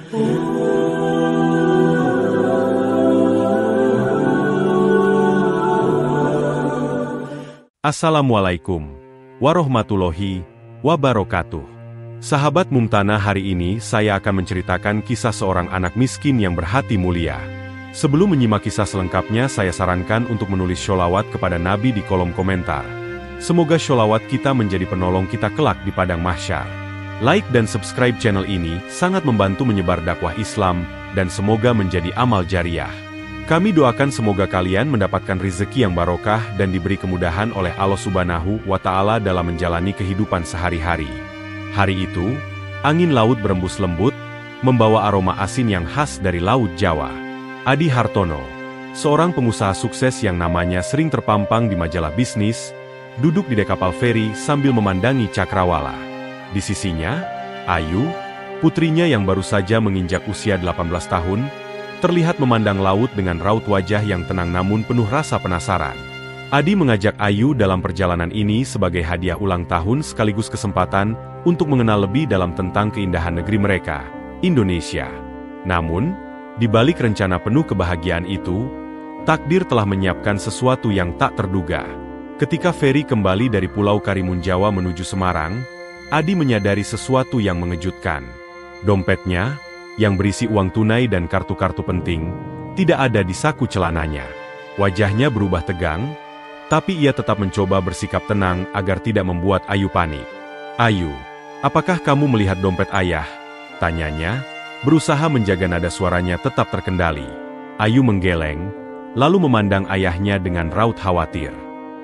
Assalamualaikum warahmatullahi wabarakatuh. Sahabat Mumtana, hari ini saya akan menceritakan kisah seorang anak miskin yang berhati mulia. Sebelum menyimak kisah selengkapnya, saya sarankan untuk menulis sholawat kepada Nabi di kolom komentar. Semoga sholawat kita menjadi penolong kita kelak di padang mahsyar. Like dan subscribe channel ini sangat membantu menyebar dakwah Islam dan semoga menjadi amal jariah. Kami doakan semoga kalian mendapatkan rezeki yang barokah dan diberi kemudahan oleh Allah Subhanahu wa Ta'ala dalam menjalani kehidupan sehari-hari. Hari itu, angin laut berembus lembut, membawa aroma asin yang khas dari Laut Jawa. Adi Hartono, seorang pengusaha sukses yang namanya sering terpampang di majalah bisnis, duduk di dek kapal feri sambil memandangi cakrawala. Di sisinya, Ayu, putrinya yang baru saja menginjak usia 18 tahun, terlihat memandang laut dengan raut wajah yang tenang namun penuh rasa penasaran. Adi mengajak Ayu dalam perjalanan ini sebagai hadiah ulang tahun sekaligus kesempatan untuk mengenal lebih dalam tentang keindahan negeri mereka, Indonesia. Namun, di balik rencana penuh kebahagiaan itu, takdir telah menyiapkan sesuatu yang tak terduga. Ketika feri kembali dari Pulau Karimun Jawa menuju Semarang, Adi menyadari sesuatu yang mengejutkan. Dompetnya, yang berisi uang tunai dan kartu-kartu penting, tidak ada di saku celananya. Wajahnya berubah tegang, tapi ia tetap mencoba bersikap tenang agar tidak membuat Ayu panik. "Ayu, apakah kamu melihat dompet ayah?" tanyanya, berusaha menjaga nada suaranya tetap terkendali. Ayu menggeleng, lalu memandang ayahnya dengan raut khawatir.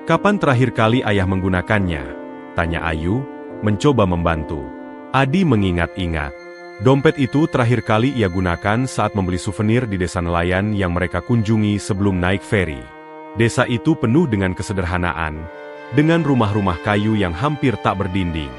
"Kapan terakhir kali ayah menggunakannya?" tanya Ayu, mencoba membantu. Adi mengingat-ingat. Dompet itu terakhir kali ia gunakan saat membeli souvenir di desa nelayan yang mereka kunjungi sebelum naik feri. Desa itu penuh dengan kesederhanaan, dengan rumah-rumah kayu yang hampir tak berdinding.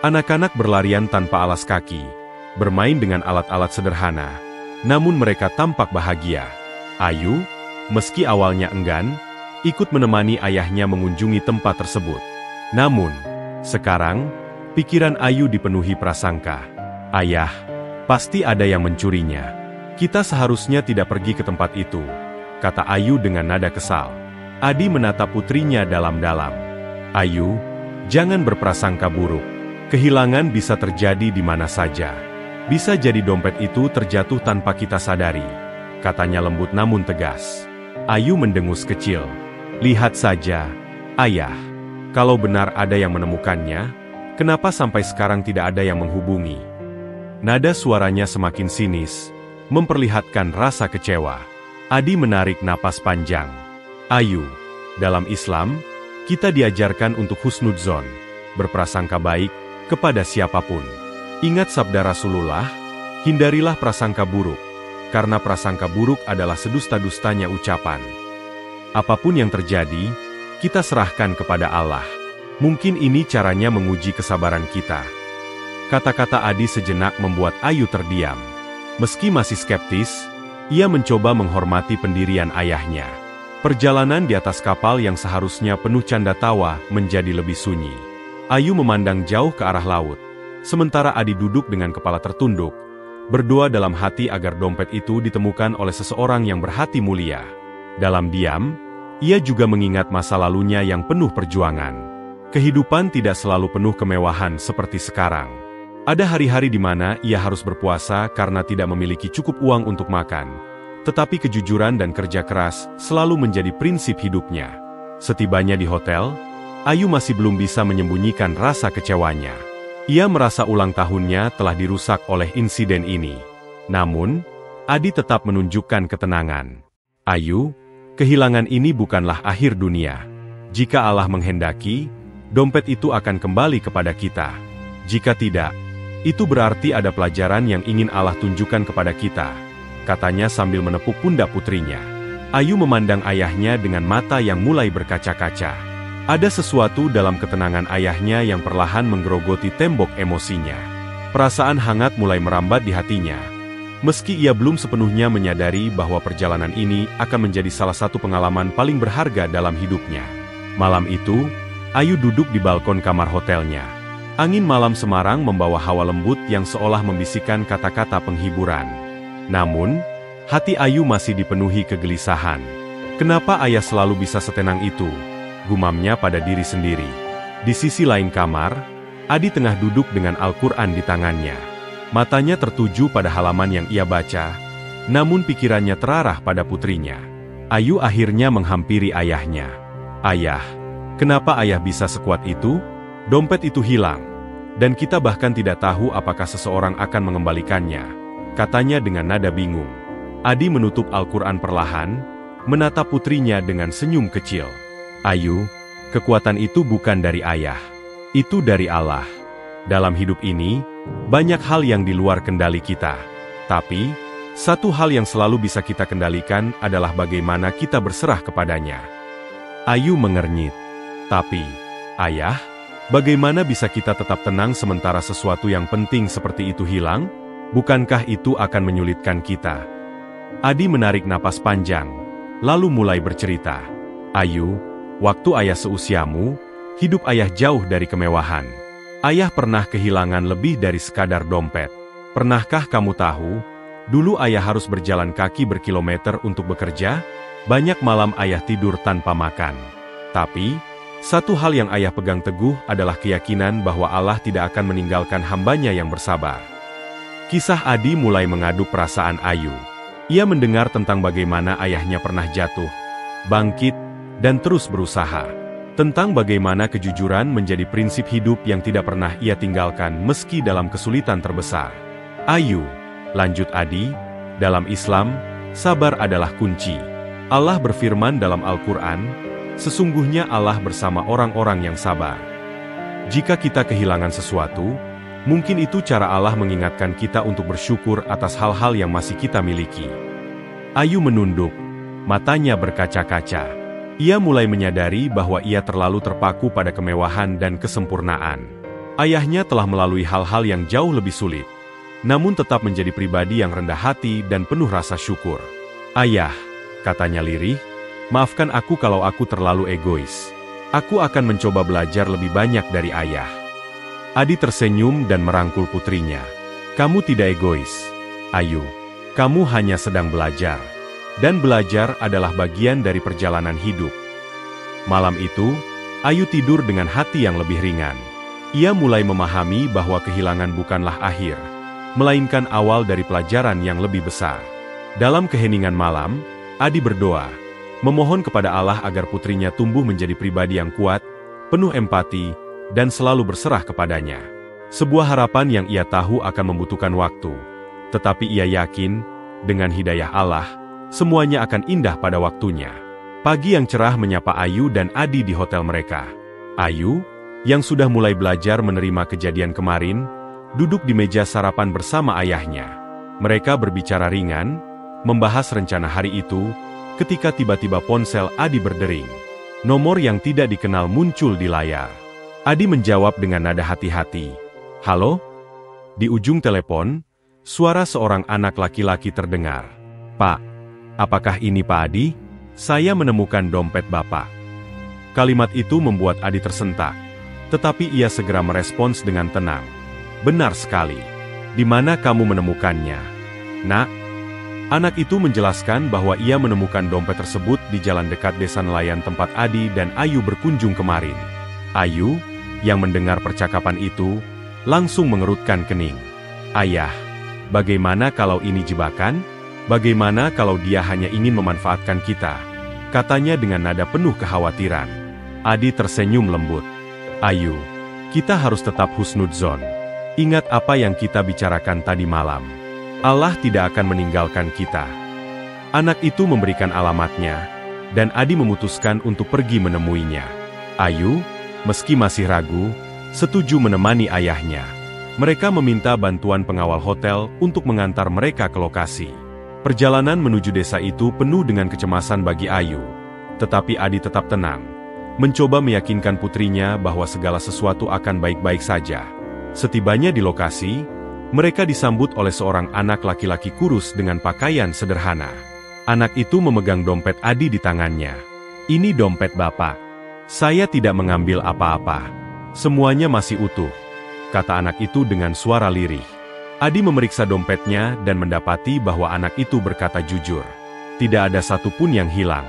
Anak-anak berlarian tanpa alas kaki, bermain dengan alat-alat sederhana, namun mereka tampak bahagia. Ayu, meski awalnya enggan, ikut menemani ayahnya mengunjungi tempat tersebut. Namun, sekarang, pikiran Ayu dipenuhi prasangka. "Ayah, pasti ada yang mencurinya. Kita seharusnya tidak pergi ke tempat itu," kata Ayu dengan nada kesal. Adi menatap putrinya dalam-dalam. "Ayu, jangan berprasangka buruk. Kehilangan bisa terjadi di mana saja. Bisa jadi dompet itu terjatuh tanpa kita sadari," katanya lembut namun tegas. Ayu mendengus kecil. "Lihat saja, ayah. Kalau benar ada yang menemukannya, kenapa sampai sekarang tidak ada yang menghubungi?" Nada suaranya semakin sinis, memperlihatkan rasa kecewa. Adi menarik napas panjang. "Ayu, dalam Islam, kita diajarkan untuk husnudzon, berprasangka baik kepada siapapun. Ingat sabda Rasulullah, hindarilah prasangka buruk, karena prasangka buruk adalah sedusta-dustanya ucapan. Apapun yang terjadi, kita serahkan kepada Allah. Mungkin ini caranya menguji kesabaran kita." Kata-kata Adi sejenak membuat Ayu terdiam. Meski masih skeptis, ia mencoba menghormati pendirian ayahnya. Perjalanan di atas kapal yang seharusnya penuh canda tawa menjadi lebih sunyi. Ayu memandang jauh ke arah laut, sementara Adi duduk dengan kepala tertunduk, berdoa dalam hati agar dompet itu ditemukan oleh seseorang yang berhati mulia. Dalam diam, ia juga mengingat masa lalunya yang penuh perjuangan. Kehidupan tidak selalu penuh kemewahan seperti sekarang. Ada hari-hari di mana ia harus berpuasa karena tidak memiliki cukup uang untuk makan. Tetapi kejujuran dan kerja keras selalu menjadi prinsip hidupnya. Setibanya di hotel, Ayu masih belum bisa menyembunyikan rasa kecewanya. Ia merasa ulang tahunnya telah dirusak oleh insiden ini. Namun, Adi tetap menunjukkan ketenangan. "Ayu, kehilangan ini bukanlah akhir dunia. Jika Allah menghendaki, dompet itu akan kembali kepada kita. Jika tidak, itu berarti ada pelajaran yang ingin Allah tunjukkan kepada kita," katanya sambil menepuk pundak putrinya. Ayu memandang ayahnya dengan mata yang mulai berkaca-kaca. Ada sesuatu dalam ketenangan ayahnya yang perlahan menggerogoti tembok emosinya. Perasaan hangat mulai merambat di hatinya. Meski ia belum sepenuhnya menyadari bahwa perjalanan ini akan menjadi salah satu pengalaman paling berharga dalam hidupnya. Malam itu, Ayu duduk di balkon kamar hotelnya. Angin malam Semarang membawa hawa lembut yang seolah membisikkan kata-kata penghiburan. Namun, hati Ayu masih dipenuhi kegelisahan. Kenapa ayah selalu bisa setenang itu? Gumamnya pada diri sendiri. Di sisi lain kamar, Adi tengah duduk dengan Al-Quran di tangannya. Matanya tertuju pada halaman yang ia baca, namun pikirannya terarah pada putrinya. Ayu akhirnya menghampiri ayahnya. "Ayah, kenapa ayah bisa sekuat itu? Dompet itu hilang, dan kita bahkan tidak tahu apakah seseorang akan mengembalikannya," katanya dengan nada bingung. Adi menutup Al-Quran perlahan, menatap putrinya dengan senyum kecil. "Ayu, kekuatan itu bukan dari ayah. Itu dari Allah. Dalam hidup ini, banyak hal yang di luar kendali kita. Tapi, satu hal yang selalu bisa kita kendalikan adalah bagaimana kita berserah kepadanya." Ayu mengernyit. "Tapi, ayah, bagaimana bisa kita tetap tenang sementara sesuatu yang penting seperti itu hilang? Bukankah itu akan menyulitkan kita?" Adi menarik napas panjang, lalu mulai bercerita. "Ayu, waktu ayah seusiamu, hidup ayah jauh dari kemewahan. Ayah pernah kehilangan lebih dari sekadar dompet. Pernahkah kamu tahu, dulu ayah harus berjalan kaki berkilometer untuk bekerja? Banyak malam ayah tidur tanpa makan. Tapi, satu hal yang ayah pegang teguh adalah keyakinan bahwa Allah tidak akan meninggalkan hambanya yang bersabar." Kisah Adi mulai mengaduk perasaan Ayu. Ia mendengar tentang bagaimana ayahnya pernah jatuh, bangkit, dan terus berusaha. Tentang bagaimana kejujuran menjadi prinsip hidup yang tidak pernah ia tinggalkan meski dalam kesulitan terbesar. "Ayu," lanjut Adi, "dalam Islam, sabar adalah kunci. Allah berfirman dalam Al-Quran, sesungguhnya Allah bersama orang-orang yang sabar. Jika kita kehilangan sesuatu, mungkin itu cara Allah mengingatkan kita untuk bersyukur atas hal-hal yang masih kita miliki." Ayu menunduk, matanya berkaca-kaca. Ia mulai menyadari bahwa ia terlalu terpaku pada kemewahan dan kesempurnaan. Ayahnya telah melalui hal-hal yang jauh lebih sulit, namun tetap menjadi pribadi yang rendah hati dan penuh rasa syukur. "Ayah," katanya lirih, "maafkan aku kalau aku terlalu egois. Aku akan mencoba belajar lebih banyak dari ayah." Adi tersenyum dan merangkul putrinya. "Kamu tidak egois, Ayu. Kamu hanya sedang belajar. Dan belajar adalah bagian dari perjalanan hidup." Malam itu, Ayu tidur dengan hati yang lebih ringan. Ia mulai memahami bahwa kehilangan bukanlah akhir, melainkan awal dari pelajaran yang lebih besar. Dalam keheningan malam, Adi berdoa, memohon kepada Allah agar putrinya tumbuh menjadi pribadi yang kuat, penuh empati, dan selalu berserah kepadanya. Sebuah harapan yang ia tahu akan membutuhkan waktu. Tetapi ia yakin, dengan hidayah Allah, semuanya akan indah pada waktunya. Pagi yang cerah menyapa Ayu dan Adi di hotel mereka. Ayu, yang sudah mulai belajar menerima kejadian kemarin, duduk di meja sarapan bersama ayahnya. Mereka berbicara ringan, membahas rencana hari itu, ketika tiba-tiba ponsel Adi berdering. Nomor yang tidak dikenal muncul di layar. Adi menjawab dengan nada hati-hati. "Halo?" Di ujung telepon, suara seorang anak laki-laki terdengar. "Pak, apakah ini Pak Adi? Saya menemukan dompet Bapak." Kalimat itu membuat Adi tersentak. Tetapi ia segera merespons dengan tenang. "Benar sekali. Di mana kamu menemukannya, Nak?" Anak itu menjelaskan bahwa ia menemukan dompet tersebut di jalan dekat desa nelayan tempat Adi dan Ayu berkunjung kemarin. Ayu, yang mendengar percakapan itu, langsung mengerutkan kening. "Ayah, bagaimana kalau ini jebakan? Bagaimana kalau dia hanya ingin memanfaatkan kita?" katanya dengan nada penuh kekhawatiran. Adi tersenyum lembut. "Ayu, kita harus tetap husnudzon. Ingat apa yang kita bicarakan tadi malam. Allah tidak akan meninggalkan kita." Anak itu memberikan alamatnya, dan Adi memutuskan untuk pergi menemuinya. Ayu, meski masih ragu, setuju menemani ayahnya. Mereka meminta bantuan pengawal hotel untuk mengantar mereka ke lokasi. Perjalanan menuju desa itu penuh dengan kecemasan bagi Ayu. Tetapi Adi tetap tenang, mencoba meyakinkan putrinya bahwa segala sesuatu akan baik-baik saja. Setibanya di lokasi, mereka disambut oleh seorang anak laki-laki kurus dengan pakaian sederhana. Anak itu memegang dompet Adi di tangannya. "Ini dompet Bapak. Saya tidak mengambil apa-apa. Semuanya masih utuh." kata anak itu dengan suara lirih. Adi memeriksa dompetnya dan mendapati bahwa anak itu berkata jujur. Tidak ada satupun yang hilang.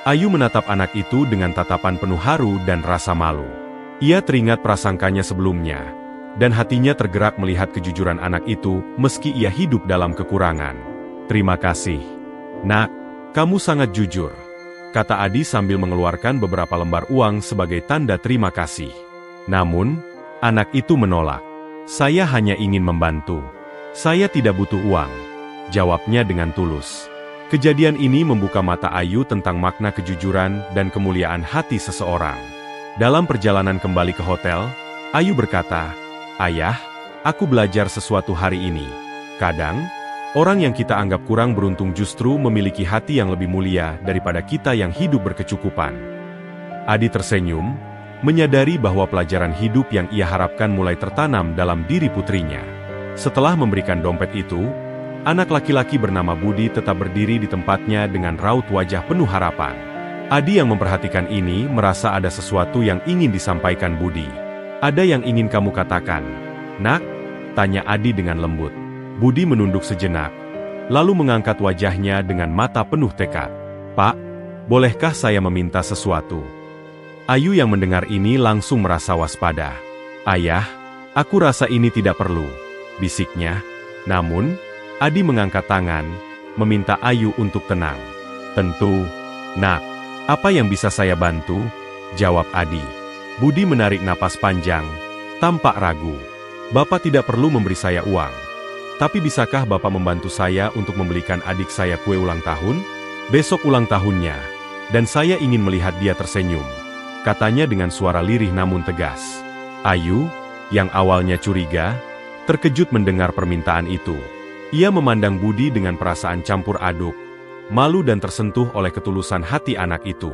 Ayu menatap anak itu dengan tatapan penuh haru dan rasa malu. Ia teringat prasangkanya sebelumnya, dan hatinya tergerak melihat kejujuran anak itu meski ia hidup dalam kekurangan. Terima kasih, Nak, kamu sangat jujur, kata Adi sambil mengeluarkan beberapa lembar uang sebagai tanda terima kasih. Namun, anak itu menolak. Saya hanya ingin membantu. Saya tidak butuh uang, jawabnya dengan tulus. Kejadian ini membuka mata Ayu tentang makna kejujuran dan kemuliaan hati seseorang. Dalam perjalanan kembali ke hotel, Ayu berkata, "Ayah, aku belajar sesuatu hari ini. Kadang, orang yang kita anggap kurang beruntung justru memiliki hati yang lebih mulia daripada kita yang hidup berkecukupan." Adi tersenyum, menyadari bahwa pelajaran hidup yang ia harapkan mulai tertanam dalam diri putrinya. Setelah memberikan dompet itu, anak laki-laki bernama Budi tetap berdiri di tempatnya dengan raut wajah penuh harapan. Adi yang memperhatikan ini merasa ada sesuatu yang ingin disampaikan Budi. "Ada yang ingin kamu katakan, Nak?" tanya Adi dengan lembut. Budi menunduk sejenak, lalu mengangkat wajahnya dengan mata penuh tekad. "Pak, bolehkah saya meminta sesuatu?" Ayu yang mendengar ini langsung merasa waspada. "Ayah, aku rasa ini tidak perlu," bisiknya. Namun, Adi mengangkat tangan, meminta Ayu untuk tenang. "Tentu, Nak. Apa yang bisa saya bantu?" jawab Adi. Budi menarik napas panjang, tampak ragu. "Bapak tidak perlu memberi saya uang. Tapi bisakah Bapak membantu saya untuk membelikan adik saya kue ulang tahun? Besok ulang tahunnya, dan saya ingin melihat dia tersenyum," katanya dengan suara lirih namun tegas. Ayu, yang awalnya curiga, terkejut mendengar permintaan itu. Ia memandang Budi dengan perasaan campur aduk, malu dan tersentuh oleh ketulusan hati anak itu.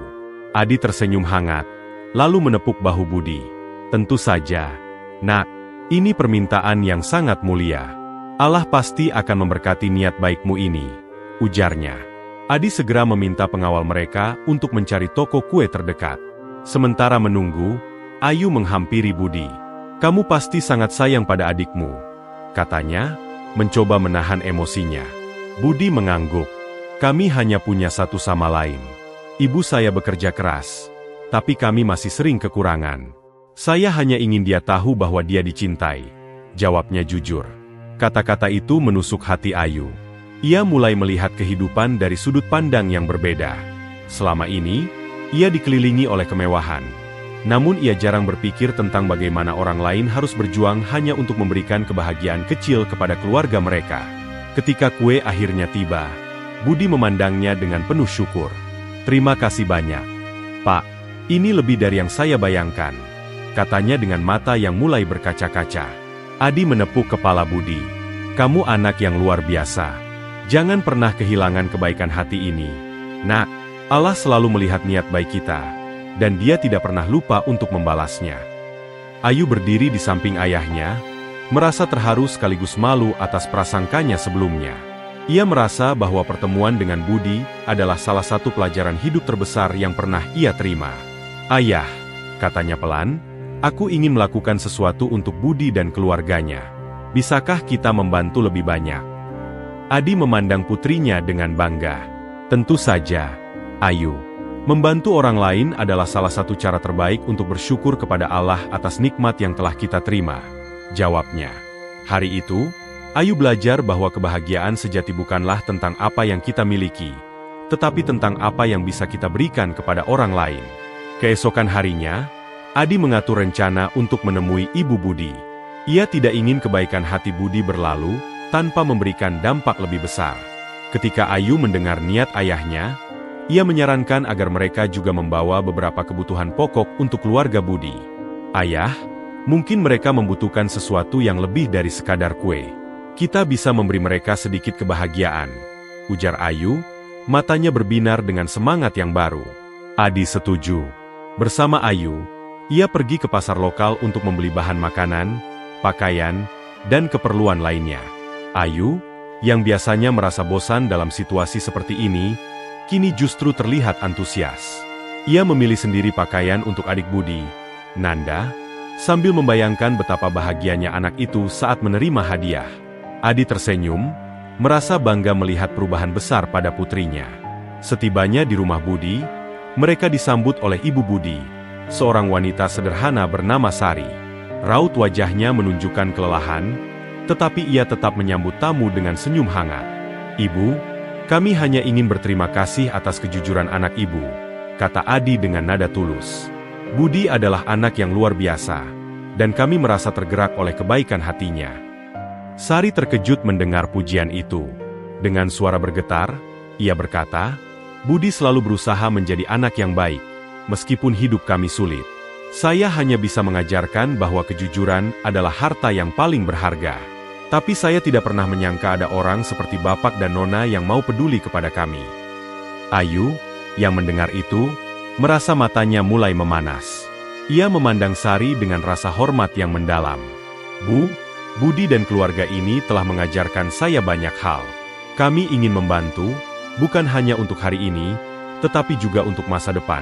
Adi tersenyum hangat, lalu menepuk bahu Budi. "Tentu saja, Nak, ini permintaan yang sangat mulia. Allah pasti akan memberkati niat baikmu ini," ujarnya. Adi segera meminta pengawal mereka untuk mencari toko kue terdekat. Sementara menunggu, Ayu menghampiri Budi. "Kamu pasti sangat sayang pada adikmu," katanya, mencoba menahan emosinya. Budi mengangguk. "Kami hanya punya satu sama lain. Ibu saya bekerja keras, tapi kami masih sering kekurangan. Saya hanya ingin dia tahu bahwa dia dicintai," jawabnya jujur. Kata-kata itu menusuk hati Ayu. Ia mulai melihat kehidupan dari sudut pandang yang berbeda. Selama ini, ia dikelilingi oleh kemewahan. Namun ia jarang berpikir tentang bagaimana orang lain harus berjuang hanya untuk memberikan kebahagiaan kecil kepada keluarga mereka. Ketika kue akhirnya tiba, Budi memandangnya dengan penuh syukur. "Terima kasih banyak, Pak. Ini lebih dari yang saya bayangkan," katanya dengan mata yang mulai berkaca-kaca. Adi menepuk kepala Budi. "Kamu anak yang luar biasa. Jangan pernah kehilangan kebaikan hati ini, Nak. Allah selalu melihat niat baik kita, dan Dia tidak pernah lupa untuk membalasnya." Ayu berdiri di samping ayahnya, merasa terharu sekaligus malu atas prasangkanya sebelumnya. Ia merasa bahwa pertemuan dengan Budi adalah salah satu pelajaran hidup terbesar yang pernah ia terima. "Ayah," katanya pelan, "aku ingin melakukan sesuatu untuk Budi dan keluarganya. Bisakah kita membantu lebih banyak?" Adi memandang putrinya dengan bangga. "Tentu saja, Ayu. Membantu orang lain adalah salah satu cara terbaik untuk bersyukur kepada Allah atas nikmat yang telah kita terima," jawabnya. Hari itu, Ayu belajar bahwa kebahagiaan sejati bukanlah tentang apa yang kita miliki, tetapi tentang apa yang bisa kita berikan kepada orang lain. Keesokan harinya, Adi mengatur rencana untuk menemui Ibu Budi. Ia tidak ingin kebaikan hati Budi berlalu tanpa memberikan dampak lebih besar. Ketika Ayu mendengar niat ayahnya, ia menyarankan agar mereka juga membawa beberapa kebutuhan pokok untuk keluarga Budi. "Ayah, mungkin mereka membutuhkan sesuatu yang lebih dari sekadar kue. Kita bisa memberi mereka sedikit kebahagiaan," ujar Ayu, matanya berbinar dengan semangat yang baru. Adi setuju. Bersama Ayu, ia pergi ke pasar lokal untuk membeli bahan makanan, pakaian, dan keperluan lainnya. Ayu, yang biasanya merasa bosan dalam situasi seperti ini, kini justru terlihat antusias. Ia memilih sendiri pakaian untuk adik Budi, Nanda, sambil membayangkan betapa bahagianya anak itu saat menerima hadiah. Adi tersenyum, merasa bangga melihat perubahan besar pada putrinya. Setibanya di rumah Budi, mereka disambut oleh Ibu Budi, seorang wanita sederhana bernama Sari. Raut wajahnya menunjukkan kelelahan, tetapi ia tetap menyambut tamu dengan senyum hangat. "Ibu, kami hanya ingin berterima kasih atas kejujuran anak ibu," kata Adi dengan nada tulus. "Budi adalah anak yang luar biasa, dan kami merasa tergerak oleh kebaikan hatinya." Sari terkejut mendengar pujian itu. Dengan suara bergetar, ia berkata, "Budi selalu berusaha menjadi anak yang baik, meskipun hidup kami sulit. Saya hanya bisa mengajarkan bahwa kejujuran adalah harta yang paling berharga. Tapi saya tidak pernah menyangka ada orang seperti Bapak dan Nona yang mau peduli kepada kami." Ayu, yang mendengar itu, merasa matanya mulai memanas. Ia memandang Sari dengan rasa hormat yang mendalam. "Bu, Budi dan keluarga ini telah mengajarkan saya banyak hal. Kami ingin membantu, bukan hanya untuk hari ini, tetapi juga untuk masa depan,"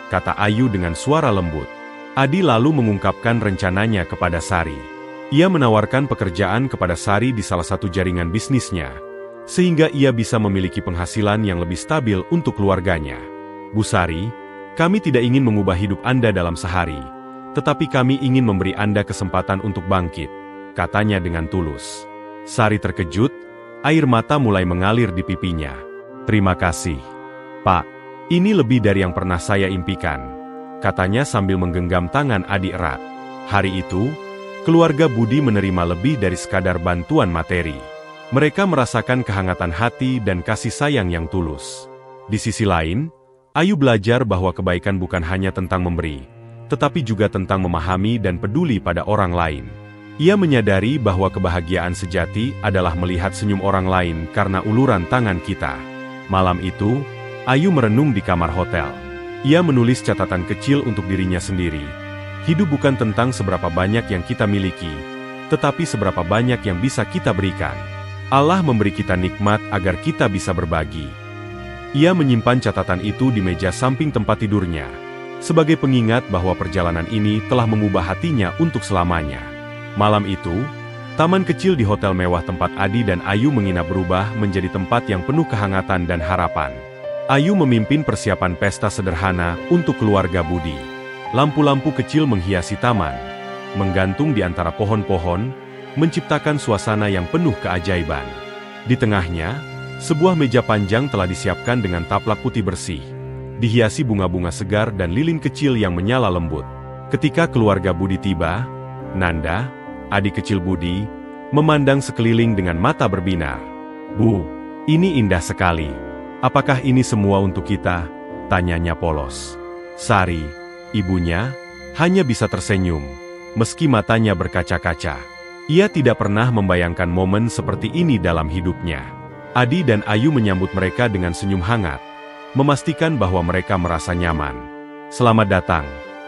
kata Ayu dengan suara lembut. Adi lalu mengungkapkan rencananya kepada Sari. Ia menawarkan pekerjaan kepada Sari di salah satu jaringan bisnisnya, sehingga ia bisa memiliki penghasilan yang lebih stabil untuk keluarganya. "Bu Sari, kami tidak ingin mengubah hidup Anda dalam sehari, tetapi kami ingin memberi Anda kesempatan untuk bangkit," katanya dengan tulus. Sari terkejut, air mata mulai mengalir di pipinya. "Terima kasih, Pak. Ini lebih dari yang pernah saya impikan," katanya sambil menggenggam tangan Adi erat. Hari itu, keluarga Budi menerima lebih dari sekadar bantuan materi. Mereka merasakan kehangatan hati dan kasih sayang yang tulus. Di sisi lain, Ayu belajar bahwa kebaikan bukan hanya tentang memberi, tetapi juga tentang memahami dan peduli pada orang lain. Ia menyadari bahwa kebahagiaan sejati adalah melihat senyum orang lain karena uluran tangan kita. Malam itu, Ayu merenung di kamar hotel. Ia menulis catatan kecil untuk dirinya sendiri. Hidup bukan tentang seberapa banyak yang kita miliki, tetapi seberapa banyak yang bisa kita berikan. Allah memberi kita nikmat agar kita bisa berbagi. Ia menyimpan catatan itu di meja samping tempat tidurnya, sebagai pengingat bahwa perjalanan ini telah mengubah hatinya untuk selamanya. Malam itu, taman kecil di hotel mewah tempat Adi dan Ayu menginap berubah menjadi tempat yang penuh kehangatan dan harapan. Ayu memimpin persiapan pesta sederhana untuk keluarga Budi. Lampu-lampu kecil menghiasi taman, menggantung di antara pohon-pohon, menciptakan suasana yang penuh keajaiban. Di tengahnya, sebuah meja panjang telah disiapkan dengan taplak putih bersih, dihiasi bunga-bunga segar dan lilin kecil yang menyala lembut. Ketika keluarga Budi tiba, Nanda, adik kecil Budi, memandang sekeliling dengan mata berbinar. "Bu, ini indah sekali. Apakah ini semua untuk kita?" tanyanya polos. Sari, ibunya, hanya bisa tersenyum, meski matanya berkaca-kaca. Ia tidak pernah membayangkan momen seperti ini dalam hidupnya. Adi dan Ayu menyambut mereka dengan senyum hangat, memastikan bahwa mereka merasa nyaman. "Selamat datang,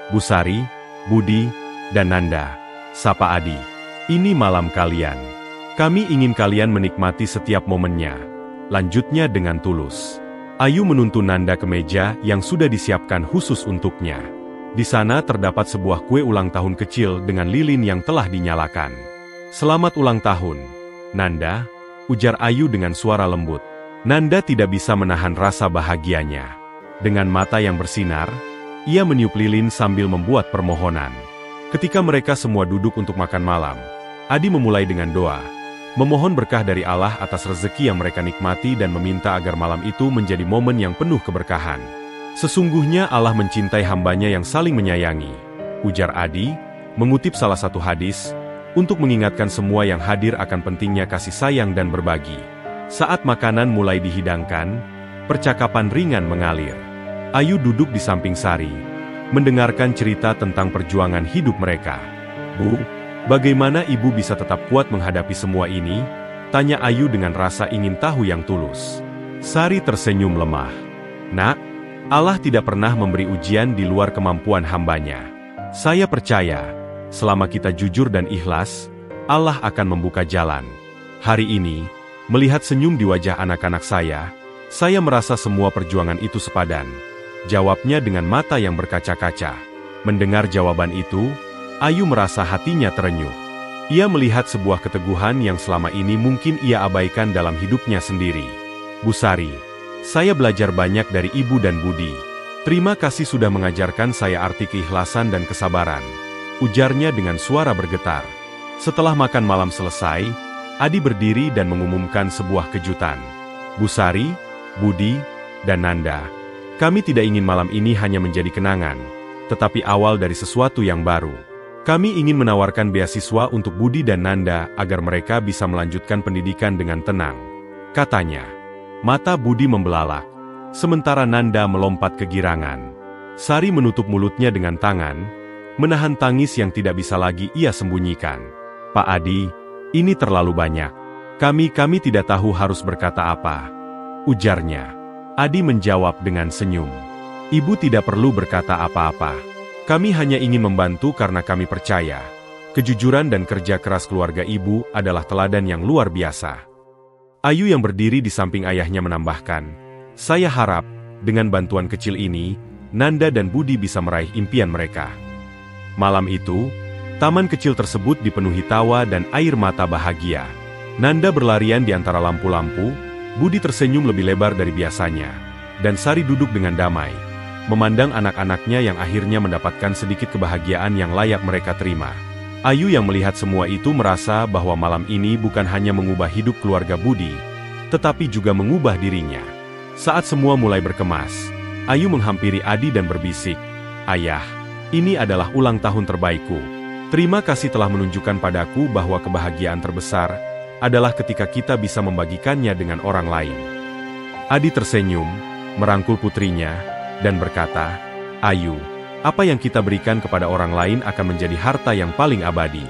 Bu Sari, Budi, dan Nanda," sapa Adi. "Ini malam kalian. Kami ingin kalian menikmati setiap momennya," lanjutnya dengan tulus. Ayu menuntun Nanda ke meja yang sudah disiapkan khusus untuknya. Di sana terdapat sebuah kue ulang tahun kecil dengan lilin yang telah dinyalakan. "Selamat ulang tahun, Nanda," ujar Ayu dengan suara lembut. Nanda tidak bisa menahan rasa bahagianya. Dengan mata yang bersinar, ia meniup lilin sambil membuat permohonan. Ketika mereka semua duduk untuk makan malam, Adi memulai dengan doa, memohon berkah dari Allah atas rezeki yang mereka nikmati dan meminta agar malam itu menjadi momen yang penuh keberkahan. "Sesungguhnya Allah mencintai hambanya yang saling menyayangi," ujar Adi, mengutip salah satu hadis, untuk mengingatkan semua yang hadir akan pentingnya kasih sayang dan berbagi. Saat makanan mulai dihidangkan, percakapan ringan mengalir. Ayu duduk di samping Sari, mendengarkan cerita tentang perjuangan hidup mereka. "Bu, bagaimana ibu bisa tetap kuat menghadapi semua ini?" tanya Ayu dengan rasa ingin tahu yang tulus. Sari tersenyum lemah. "Nak, Allah tidak pernah memberi ujian di luar kemampuan hambanya. Saya percaya, selama kita jujur dan ikhlas, Allah akan membuka jalan. Hari ini, melihat senyum di wajah anak-anak saya merasa semua perjuangan itu sepadan," jawabnya dengan mata yang berkaca-kaca. Mendengar jawaban itu, Ayu merasa hatinya terenyuh. Ia melihat sebuah keteguhan yang selama ini mungkin ia abaikan dalam hidupnya sendiri. Bu Sari, saya belajar banyak dari Ibu dan Budi. Terima kasih sudah mengajarkan saya arti keikhlasan dan kesabaran, ujarnya dengan suara bergetar. Setelah makan malam selesai, Adi berdiri dan mengumumkan sebuah kejutan. Bu Sari, Budi, dan Nanda, kami tidak ingin malam ini hanya menjadi kenangan, tetapi awal dari sesuatu yang baru. Kami ingin menawarkan beasiswa untuk Budi dan Nanda agar mereka bisa melanjutkan pendidikan dengan tenang, katanya. Mata Budi membelalak, sementara Nanda melompat kegirangan. Sari menutup mulutnya dengan tangan, menahan tangis yang tidak bisa lagi ia sembunyikan. Pak Adi, ini terlalu banyak. Kami tidak tahu harus berkata apa, ujarnya. Adi menjawab dengan senyum. Ibu tidak perlu berkata apa-apa. Kami hanya ingin membantu karena kami percaya. Kejujuran dan kerja keras keluarga ibu adalah teladan yang luar biasa. Ayu yang berdiri di samping ayahnya menambahkan, saya harap, dengan bantuan kecil ini, Nanda dan Budi bisa meraih impian mereka. Malam itu, taman kecil tersebut dipenuhi tawa dan air mata bahagia. Nanda berlarian di antara lampu-lampu, Budi tersenyum lebih lebar dari biasanya, dan Sari duduk dengan damai, memandang anak-anaknya yang akhirnya mendapatkan sedikit kebahagiaan yang layak mereka terima. Ayu yang melihat semua itu merasa bahwa malam ini bukan hanya mengubah hidup keluarga Budi, tetapi juga mengubah dirinya. Saat semua mulai berkemas, Ayu menghampiri Adi dan berbisik, Ayah, ini adalah ulang tahun terbaikku. Terima kasih telah menunjukkan padaku bahwa kebahagiaan terbesar adalah ketika kita bisa membagikannya dengan orang lain. Adi tersenyum, merangkul putrinya, dan berkata, Ayu, apa yang kita berikan kepada orang lain akan menjadi harta yang paling abadi.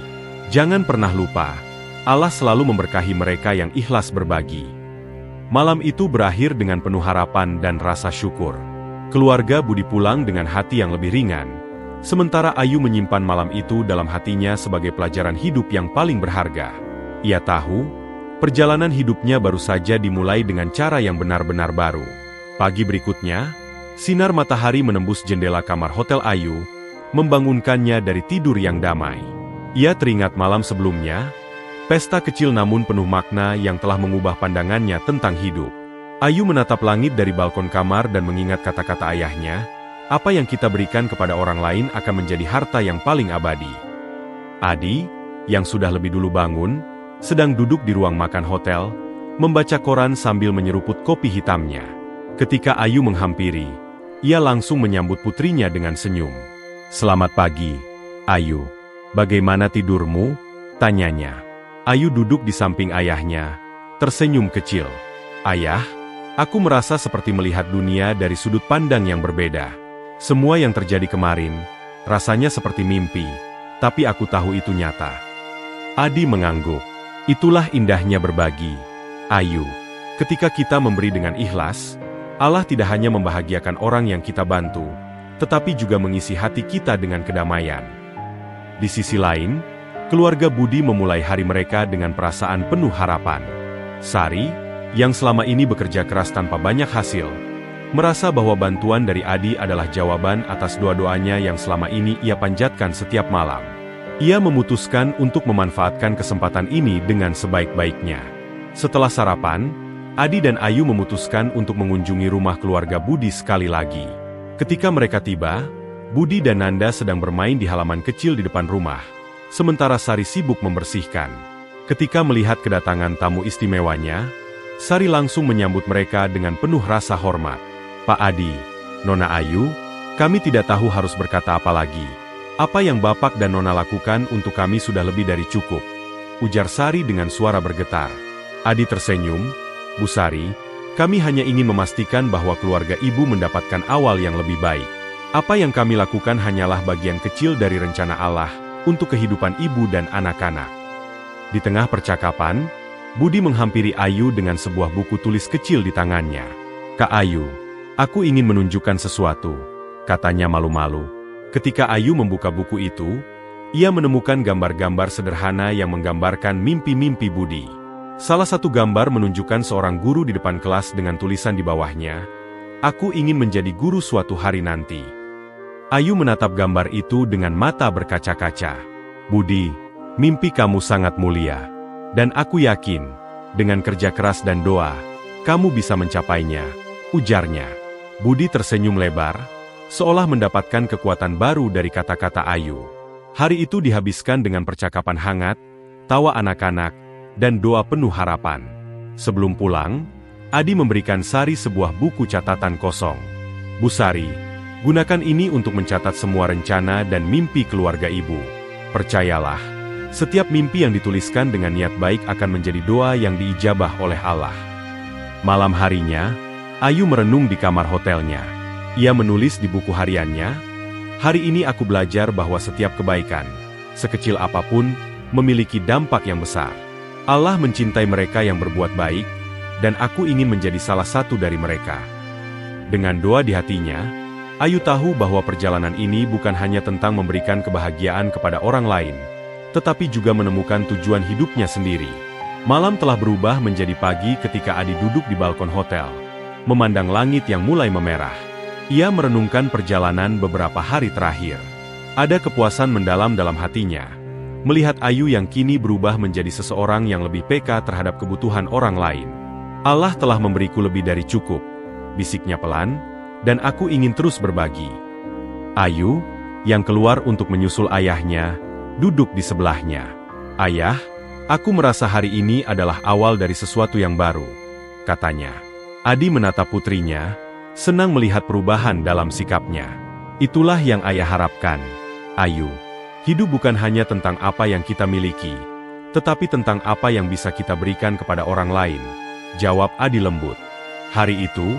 Jangan pernah lupa, Allah selalu memberkahi mereka yang ikhlas berbagi. Malam itu berakhir dengan penuh harapan dan rasa syukur. Keluarga Budi pulang dengan hati yang lebih ringan, sementara Ayu menyimpan malam itu dalam hatinya sebagai pelajaran hidup yang paling berharga. Ia tahu, perjalanan hidupnya baru saja dimulai dengan cara yang benar-benar baru. Pagi berikutnya, sinar matahari menembus jendela kamar hotel Ayu, membangunkannya dari tidur yang damai. Ia teringat malam sebelumnya, pesta kecil namun penuh makna yang telah mengubah pandangannya tentang hidup. Ayu menatap langit dari balkon kamar dan mengingat kata-kata ayahnya, apa yang kita berikan kepada orang lain akan menjadi harta yang paling abadi. Adi, yang sudah lebih dulu bangun, sedang duduk di ruang makan hotel, membaca koran sambil menyeruput kopi hitamnya. Ketika Ayu menghampiri, ia langsung menyambut putrinya dengan senyum. Selamat pagi, Ayu. Bagaimana tidurmu? Tanyanya. Ayu duduk di samping ayahnya, tersenyum kecil. Ayah, aku merasa seperti melihat dunia dari sudut pandang yang berbeda. Semua yang terjadi kemarin, rasanya seperti mimpi, tapi aku tahu itu nyata. Adi mengangguk. Itulah indahnya berbagi, Ayu. Ketika kita memberi dengan ikhlas, Allah tidak hanya membahagiakan orang yang kita bantu, tetapi juga mengisi hati kita dengan kedamaian. Di sisi lain, keluarga Budi memulai hari mereka dengan perasaan penuh harapan. Sari, yang selama ini bekerja keras tanpa banyak hasil, merasa bahwa bantuan dari Adi adalah jawaban atas doa-doanya yang selama ini ia panjatkan setiap malam. Ia memutuskan untuk memanfaatkan kesempatan ini dengan sebaik-baiknya. Setelah sarapan, Adi dan Ayu memutuskan untuk mengunjungi rumah keluarga Budi sekali lagi. Ketika mereka tiba, Budi dan Nanda sedang bermain di halaman kecil di depan rumah, sementara Sari sibuk membersihkan. Ketika melihat kedatangan tamu istimewanya, Sari langsung menyambut mereka dengan penuh rasa hormat. Pak Adi, Nona Ayu, kami tidak tahu harus berkata apa lagi. Apa yang Bapak dan Nona lakukan untuk kami sudah lebih dari cukup, ujar Sari dengan suara bergetar. Adi tersenyum, Bu Sari, kami hanya ingin memastikan bahwa keluarga ibu mendapatkan awal yang lebih baik. Apa yang kami lakukan hanyalah bagian kecil dari rencana Allah untuk kehidupan ibu dan anak-anak. Di tengah percakapan, Budi menghampiri Ayu dengan sebuah buku tulis kecil di tangannya. Kak Ayu, aku ingin menunjukkan sesuatu, katanya malu-malu. Ketika Ayu membuka buku itu, ia menemukan gambar-gambar sederhana yang menggambarkan mimpi-mimpi Budi. Salah satu gambar menunjukkan seorang guru di depan kelas dengan tulisan di bawahnya, "Aku ingin menjadi guru suatu hari nanti." Ayu menatap gambar itu dengan mata berkaca-kaca. Budi, mimpi kamu sangat mulia. Dan aku yakin, dengan kerja keras dan doa, kamu bisa mencapainya, ujarnya. Budi tersenyum lebar, seolah mendapatkan kekuatan baru dari kata-kata Ayu. Hari itu dihabiskan dengan percakapan hangat, tawa anak-anak, dan doa penuh harapan. Sebelum pulang, Adi memberikan Sari sebuah buku catatan kosong. Bu Sari, gunakan ini untuk mencatat semua rencana dan mimpi keluarga ibu. Percayalah, setiap mimpi yang dituliskan dengan niat baik akan menjadi doa yang diijabah oleh Allah. Malam harinya, Ayu merenung di kamar hotelnya. Ia menulis di buku hariannya, "Hari ini aku belajar bahwa setiap kebaikan, sekecil apapun, memiliki dampak yang besar. Allah mencintai mereka yang berbuat baik, dan aku ingin menjadi salah satu dari mereka." Dengan doa di hatinya, Ayu tahu bahwa perjalanan ini bukan hanya tentang memberikan kebahagiaan kepada orang lain, tetapi juga menemukan tujuan hidupnya sendiri. Malam telah berubah menjadi pagi ketika Adi duduk di balkon hotel, memandang langit yang mulai memerah. Ia merenungkan perjalanan beberapa hari terakhir. Ada kepuasan mendalam dalam hatinya, melihat Ayu yang kini berubah menjadi seseorang yang lebih peka terhadap kebutuhan orang lain. Allah telah memberiku lebih dari cukup, bisiknya pelan, dan aku ingin terus berbagi. Ayu, yang keluar untuk menyusul ayahnya, duduk di sebelahnya. "Ayah, aku merasa hari ini adalah awal dari sesuatu yang baru," katanya. Adi menatap putrinya, senang melihat perubahan dalam sikapnya. "Itulah yang ayah harapkan, Ayu. Hidup bukan hanya tentang apa yang kita miliki, tetapi tentang apa yang bisa kita berikan kepada orang lain," jawab Adi lembut. Hari itu,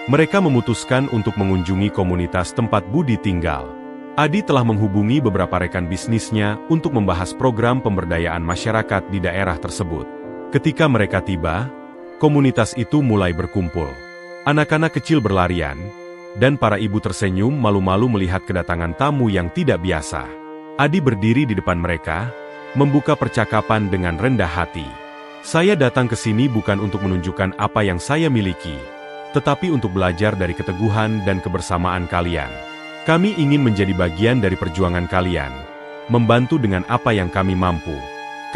mereka memutuskan untuk mengunjungi komunitas tempat Budi tinggal. Adi telah menghubungi beberapa rekan bisnisnya untuk membahas program pemberdayaan masyarakat di daerah tersebut. Ketika mereka tiba, komunitas itu mulai berkumpul. Anak-anak kecil berlarian, dan para ibu tersenyum malu-malu melihat kedatangan tamu yang tidak biasa. Adi berdiri di depan mereka, membuka percakapan dengan rendah hati. "Saya datang ke sini bukan untuk menunjukkan apa yang saya miliki, tetapi untuk belajar dari keteguhan dan kebersamaan kalian. Kami ingin menjadi bagian dari perjuangan kalian, membantu dengan apa yang kami mampu,"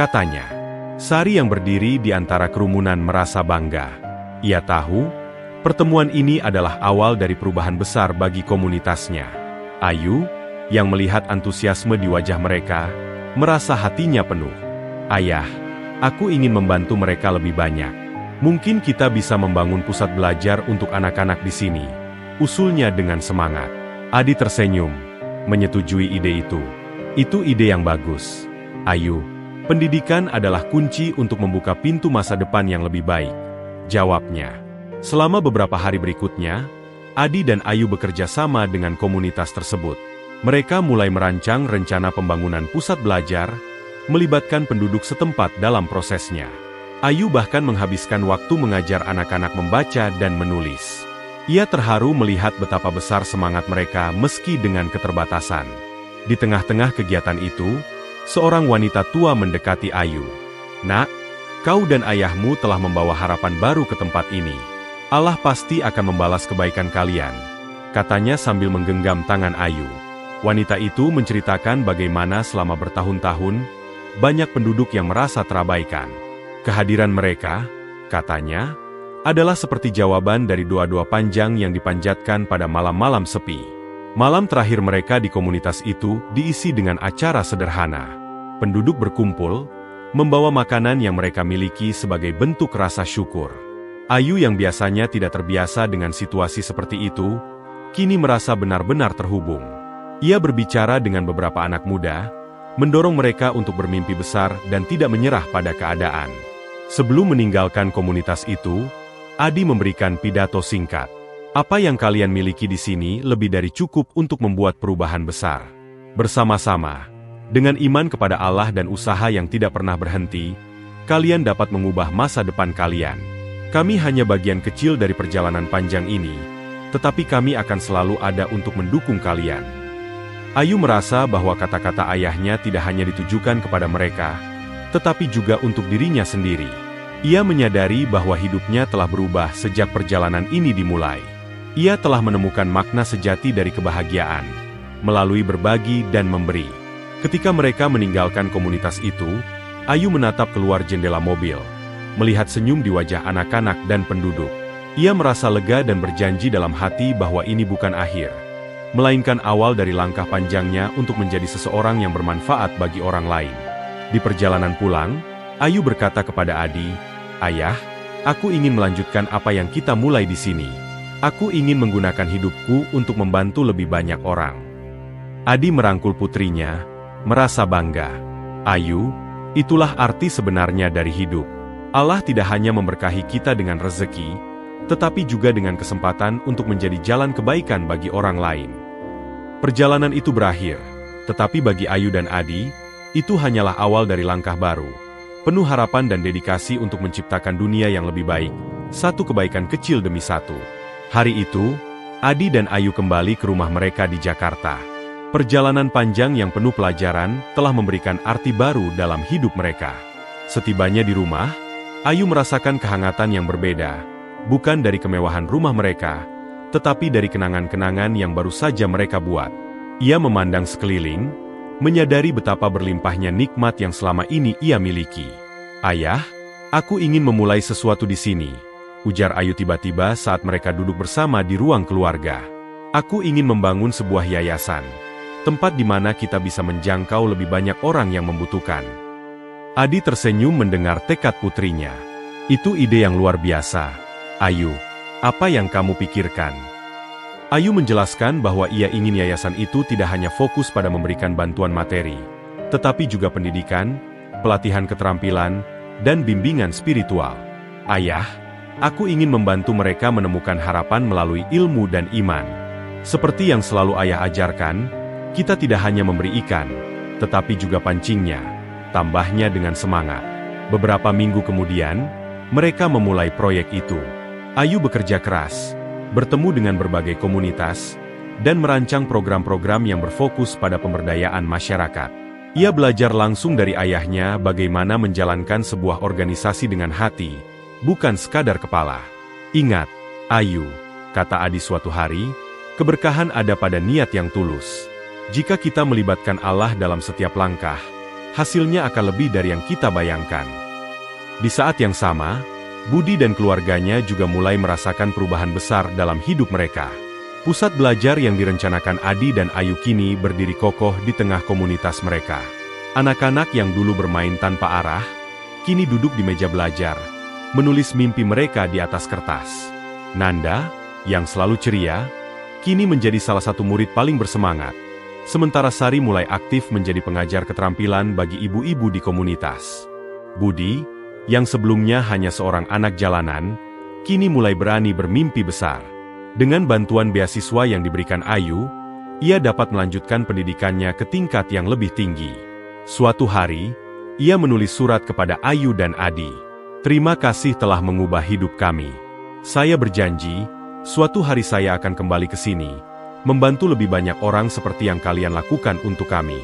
katanya. Sari yang berdiri di antara kerumunan merasa bangga. Ia tahu, pertemuan ini adalah awal dari perubahan besar bagi komunitasnya. Ayu, yang melihat antusiasme di wajah mereka, merasa hatinya penuh. "Ayah, aku ingin membantu mereka lebih banyak. Mungkin kita bisa membangun pusat belajar untuk anak-anak di sini," usulnya dengan semangat. Adi tersenyum, menyetujui ide itu. "Itu ide yang bagus, Ayu. Pendidikan adalah kunci untuk membuka pintu masa depan yang lebih baik," jawabnya. Selama beberapa hari berikutnya, Adi dan Ayu bekerja sama dengan komunitas tersebut. Mereka mulai merancang rencana pembangunan pusat belajar, melibatkan penduduk setempat dalam prosesnya. Ayu bahkan menghabiskan waktu mengajar anak-anak membaca dan menulis. Ia terharu melihat betapa besar semangat mereka meski dengan keterbatasan. Di tengah-tengah kegiatan itu, seorang wanita tua mendekati Ayu. "Nak, kau dan ayahmu telah membawa harapan baru ke tempat ini. Allah pasti akan membalas kebaikan kalian," katanya sambil menggenggam tangan Ayu. Wanita itu menceritakan bagaimana selama bertahun-tahun, banyak penduduk yang merasa terabaikan. Kehadiran mereka, katanya, adalah seperti jawaban dari doa-doa panjang yang dipanjatkan pada malam-malam sepi. Malam terakhir mereka di komunitas itu diisi dengan acara sederhana. Penduduk berkumpul, membawa makanan yang mereka miliki sebagai bentuk rasa syukur. Ayu yang biasanya tidak terbiasa dengan situasi seperti itu, kini merasa benar-benar terhubung. Ia berbicara dengan beberapa anak muda, mendorong mereka untuk bermimpi besar dan tidak menyerah pada keadaan. Sebelum meninggalkan komunitas itu, Adi memberikan pidato singkat. "Apa yang kalian miliki di sini lebih dari cukup untuk membuat perubahan besar. Bersama-sama, dengan iman kepada Allah dan usaha yang tidak pernah berhenti, kalian dapat mengubah masa depan kalian. Kami hanya bagian kecil dari perjalanan panjang ini, tetapi kami akan selalu ada untuk mendukung kalian." Ayu merasa bahwa kata-kata ayahnya tidak hanya ditujukan kepada mereka, tetapi juga untuk dirinya sendiri. Ia menyadari bahwa hidupnya telah berubah sejak perjalanan ini dimulai. Ia telah menemukan makna sejati dari kebahagiaan, melalui berbagi dan memberi. Ketika mereka meninggalkan komunitas itu, Ayu menatap keluar jendela mobil, melihat senyum di wajah anak-anak dan penduduk. Ia merasa lega dan berjanji dalam hati bahwa ini bukan akhir, melainkan awal dari langkah panjangnya untuk menjadi seseorang yang bermanfaat bagi orang lain. Di perjalanan pulang, Ayu berkata kepada Adi, "Ayah, aku ingin melanjutkan apa yang kita mulai di sini. Aku ingin menggunakan hidupku untuk membantu lebih banyak orang." Adi merangkul putrinya, merasa bangga. "Ayu, itulah arti sebenarnya dari hidup. Allah tidak hanya memberkahi kita dengan rezeki, tetapi juga dengan kesempatan untuk menjadi jalan kebaikan bagi orang lain." Perjalanan itu berakhir, tetapi bagi Ayu dan Adi, itu hanyalah awal dari langkah baru, penuh harapan dan dedikasi untuk menciptakan dunia yang lebih baik, satu kebaikan kecil demi satu. Hari itu, Adi dan Ayu kembali ke rumah mereka di Jakarta. Perjalanan panjang yang penuh pelajaran telah memberikan arti baru dalam hidup mereka. Setibanya di rumah, Ayu merasakan kehangatan yang berbeda, bukan dari kemewahan rumah mereka, tetapi dari kenangan-kenangan yang baru saja mereka buat. Ia memandang sekeliling, menyadari betapa berlimpahnya nikmat yang selama ini ia miliki. "Ayah, aku ingin memulai sesuatu di sini," ujar Ayu tiba-tiba saat mereka duduk bersama di ruang keluarga. "Aku ingin membangun sebuah yayasan, tempat di mana kita bisa menjangkau lebih banyak orang yang membutuhkan." Adi tersenyum mendengar tekad putrinya. "Itu ide yang luar biasa. Ayu, apa yang kamu pikirkan?" Ayu menjelaskan bahwa ia ingin yayasan itu tidak hanya fokus pada memberikan bantuan materi, tetapi juga pendidikan, pelatihan keterampilan, dan bimbingan spiritual. "Ayah, aku ingin membantu mereka menemukan harapan melalui ilmu dan iman. Seperti yang selalu ayah ajarkan, kita tidak hanya memberi ikan, tetapi juga pancingnya," tambahnya dengan semangat. Beberapa minggu kemudian, mereka memulai proyek itu. Ayu bekerja keras, bertemu dengan berbagai komunitas, dan merancang program-program yang berfokus pada pemberdayaan masyarakat. Ia belajar langsung dari ayahnya bagaimana menjalankan sebuah organisasi dengan hati, bukan sekadar kepala. "Ingat, Ayu," kata Adi suatu hari, "keberkahan ada pada niat yang tulus. Jika kita melibatkan Allah dalam setiap langkah, hasilnya akan lebih dari yang kita bayangkan." Di saat yang sama, Budi dan keluarganya juga mulai merasakan perubahan besar dalam hidup mereka. Pusat belajar yang direncanakan Adi dan Ayu kini berdiri kokoh di tengah komunitas mereka. Anak-anak yang dulu bermain tanpa arah, kini duduk di meja belajar, menulis mimpi mereka di atas kertas. Nanda, yang selalu ceria, kini menjadi salah satu murid paling bersemangat. Sementara Sari mulai aktif menjadi pengajar keterampilan bagi ibu-ibu di komunitas. Budi, yang sebelumnya hanya seorang anak jalanan, kini mulai berani bermimpi besar. Dengan bantuan beasiswa yang diberikan Ayu, ia dapat melanjutkan pendidikannya ke tingkat yang lebih tinggi. Suatu hari, ia menulis surat kepada Ayu dan Adi. "Terima kasih telah mengubah hidup kami. Saya berjanji, suatu hari saya akan kembali ke sini, membantu lebih banyak orang seperti yang kalian lakukan untuk kami."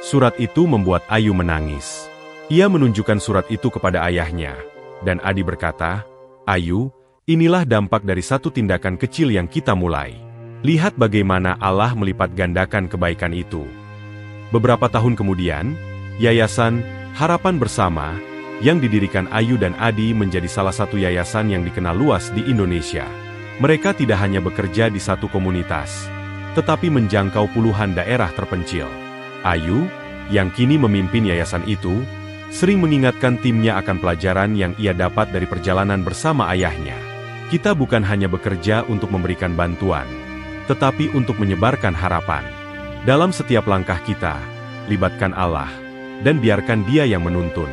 Surat itu membuat Ayu menangis. Ia menunjukkan surat itu kepada ayahnya, dan Adi berkata, "Ayu, inilah dampak dari satu tindakan kecil yang kita mulai. Lihat bagaimana Allah melipat gandakan kebaikan itu." Beberapa tahun kemudian, Yayasan Harapan Bersama yang didirikan Ayu dan Adi menjadi salah satu yayasan yang dikenal luas di Indonesia. Mereka tidak hanya bekerja di satu komunitas, tetapi menjangkau puluhan daerah terpencil. Ayu, yang kini memimpin yayasan itu, sering mengingatkan timnya akan pelajaran yang ia dapat dari perjalanan bersama ayahnya. Kita bukan hanya bekerja untuk memberikan bantuan, tetapi untuk menyebarkan harapan. Dalam setiap langkah kita, libatkan Allah, dan biarkan Dia yang menuntun.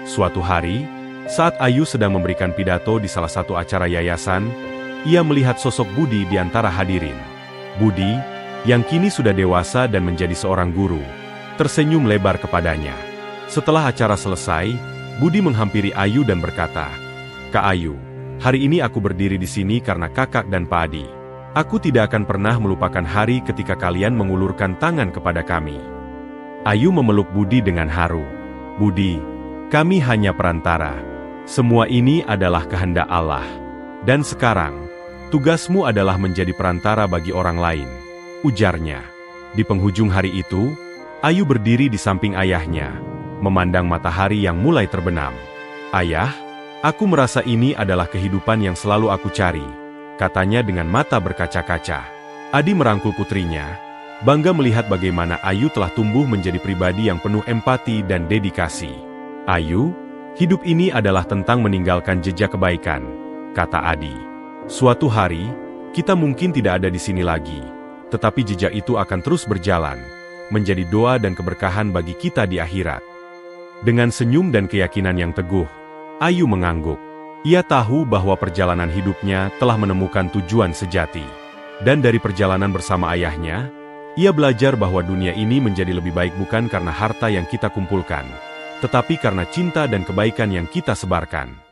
Suatu hari, saat Ayu sedang memberikan pidato di salah satu acara yayasan, ia melihat sosok Budi di antara hadirin. Budi, yang kini sudah dewasa dan menjadi seorang guru, tersenyum lebar kepadanya. Setelah acara selesai, Budi menghampiri Ayu dan berkata, "Kak Ayu, hari ini aku berdiri di sini karena kakak dan Pak Adi. Aku tidak akan pernah melupakan hari ketika kalian mengulurkan tangan kepada kami." Ayu memeluk Budi dengan haru. "Budi, kami hanya perantara. Semua ini adalah kehendak Allah. Dan sekarang, tugasmu adalah menjadi perantara bagi orang lain. ujarnya. Di penghujung hari itu, Ayu berdiri di samping ayahnya, memandang matahari yang mulai terbenam. "Ayah, aku merasa ini adalah kehidupan yang selalu aku cari," katanya dengan mata berkaca-kaca. Adi merangkul putrinya, bangga melihat bagaimana Ayu telah tumbuh menjadi pribadi yang penuh empati dan dedikasi. "Ayu, hidup ini adalah tentang meninggalkan jejak kebaikan," kata Adi. "Suatu hari, kita mungkin tidak ada di sini lagi, tetapi jejak itu akan terus berjalan, menjadi doa dan keberkahan bagi kita di akhirat." Dengan senyum dan keyakinan yang teguh, Ayu mengangguk. Ia tahu bahwa perjalanan hidupnya telah menemukan tujuan sejati. Dan dari perjalanan bersama ayahnya, ia belajar bahwa dunia ini menjadi lebih baik bukan karena harta yang kita kumpulkan, tetapi karena cinta dan kebaikan yang kita sebarkan.